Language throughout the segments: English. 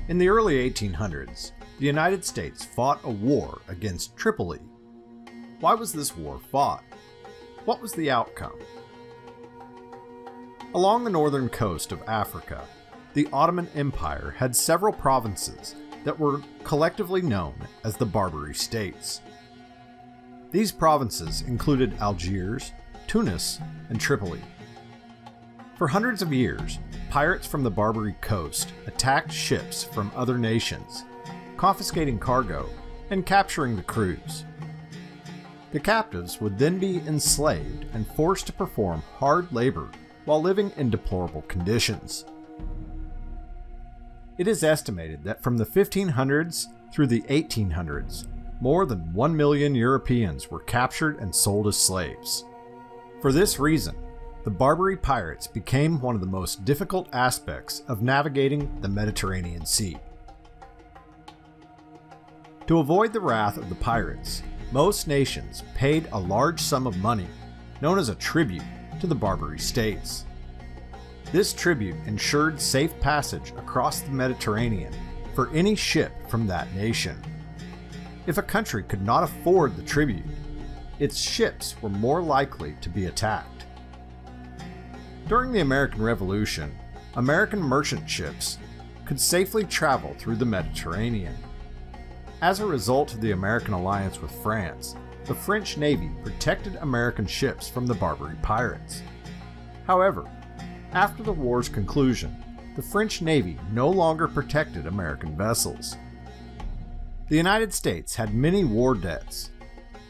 In the early 1800s, the United States fought a war against Tripoli. Why was this war fought? What was the outcome? Along the northern coast of Africa, the Ottoman Empire had several provinces that were collectively known as the Barbary States. These provinces included Algiers, Tunis, and Tripoli. For hundreds of years, pirates from the Barbary coast attacked ships from other nations, confiscating cargo and capturing the crews. The captives would then be enslaved and forced to perform hard labor while living in deplorable conditions. It is estimated that from the 1500s through the 1800s, more than 1 million Europeans were captured and sold as slaves. For this reason, the Barbary pirates became one of the most difficult aspects of navigating the Mediterranean Sea. To avoid the wrath of the pirates, most nations paid a large sum of money, known as a tribute, to the Barbary states. This tribute ensured safe passage across the Mediterranean for any ship from that nation. If a country could not afford the tribute, its ships were more likely to be attacked. During the American Revolution, American merchant ships could safely travel through the Mediterranean. As a result of the American alliance with France, the French Navy protected American ships from the Barbary pirates. However, after the war's conclusion, the French Navy no longer protected American vessels. The United States had many war debts,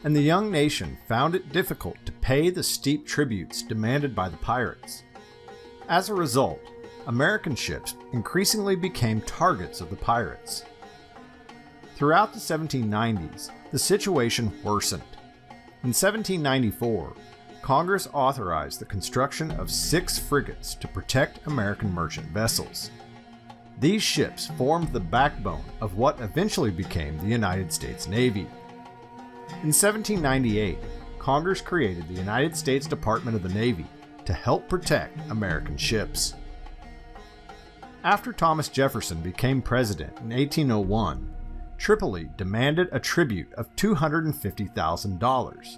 and the young nation found it difficult to pay the steep tributes demanded by the pirates. As a result, American ships increasingly became targets of the pirates. Throughout the 1790s, the situation worsened. In 1794, Congress authorized the construction of 6 frigates to protect American merchant vessels. These ships formed the backbone of what eventually became the United States Navy. In 1798, Congress created the United States Department of the Navy to help protect American ships. After Thomas Jefferson became president in 1801, Tripoli demanded a tribute of $250,000.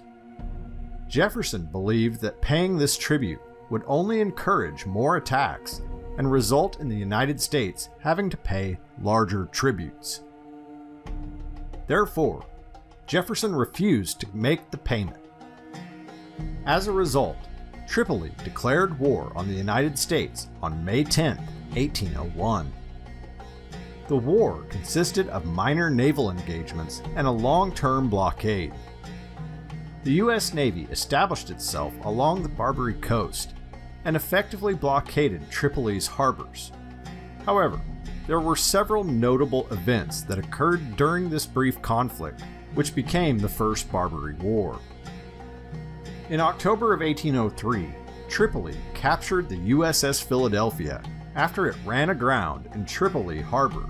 Jefferson believed that paying this tribute would only encourage more attacks and result in the United States having to pay larger tributes. Therefore, Jefferson refused to make the payment. As a result, Tripoli declared war on the United States on May 10, 1801. The war consisted of minor naval engagements and a long-term blockade. The U.S. Navy established itself along the Barbary coast and effectively blockaded Tripoli's harbors. However, there were several notable events that occurred during this brief conflict, which became the First Barbary War. In October of 1803, Tripoli captured the USS Philadelphia after it ran aground in Tripoli Harbor.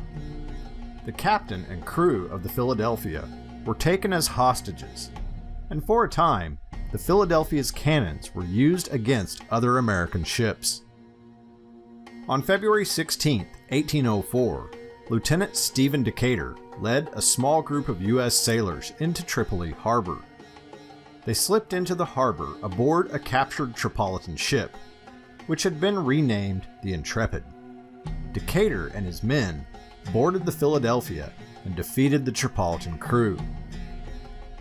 The captain and crew of the Philadelphia were taken as hostages, and for a time, the Philadelphia's cannons were used against other American ships. On February 16, 1804, Lieutenant Stephen Decatur led a small group of U.S. sailors into Tripoli Harbor. They slipped into the harbor aboard a captured Tripolitan ship, which had been renamed the Intrepid. Decatur and his men boarded the Philadelphia and defeated the Tripolitan crew.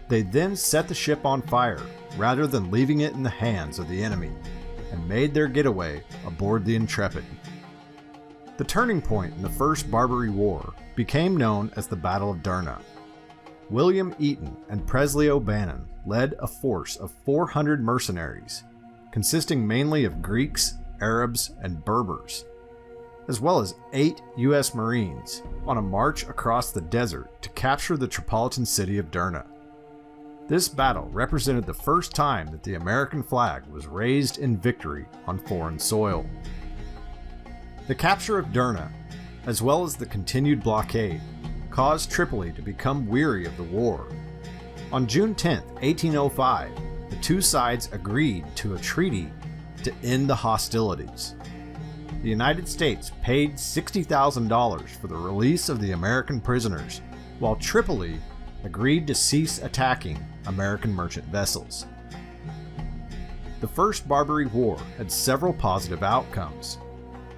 They then set the ship on fire rather than leaving it in the hands of the enemy, and made their getaway aboard the Intrepid. The turning point in the First Barbary War became known as the Battle of Derna. William Eaton and Presley O'Bannon led a force of 400 mercenaries, consisting mainly of Greeks, Arabs, and Berbers, as well as 8 U.S. Marines, on a march across the desert to capture the Tripolitan city of Derna. This battle represented the first time that the American flag was raised in victory on foreign soil. The capture of Derna, as well as the continued blockade, caused Tripoli to become weary of the war. On June 10, 1805, the two sides agreed to a treaty to end the hostilities. the United States paid $60,000 for the release of the American prisoners, while Tripoli agreed to cease attacking American merchant vessels. The First Barbary War had several positive outcomes.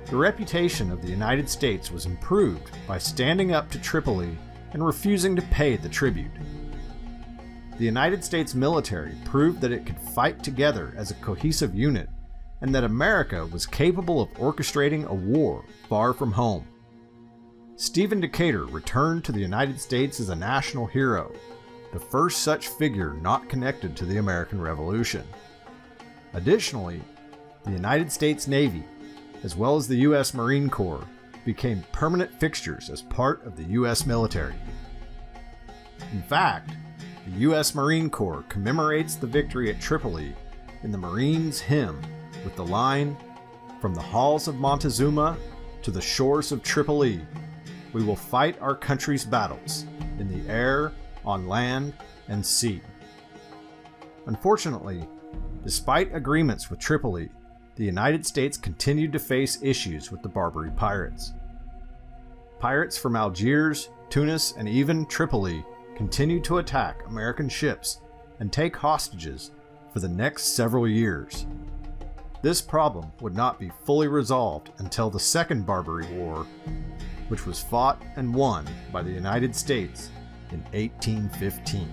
The reputation of the United States was improved by standing up to Tripoli and refusing to pay the tribute. The United States military proved that it could fight together as a cohesive unit, and that America was capable of orchestrating a war far from home. Stephen Decatur returned to the United States as a national hero, the first such figure not connected to the American Revolution. Additionally, the United States Navy, as well as the U.S. Marine Corps, became permanent fixtures as part of the U.S. military. In fact, the U.S. Marine Corps commemorates the victory at Tripoli in the Marines' hymn with the line, "From the halls of Montezuma to the shores of Tripoli, we will fight our country's battles in the air, on land, and sea." Unfortunately, despite agreements with Tripoli, the United States continued to face issues with the Barbary pirates. Pirates from Algiers, Tunis, and even Tripoli continued to attack American ships and take hostages for the next several years. This problem would not be fully resolved until the Second Barbary War, which was fought and won by the United States in 1815.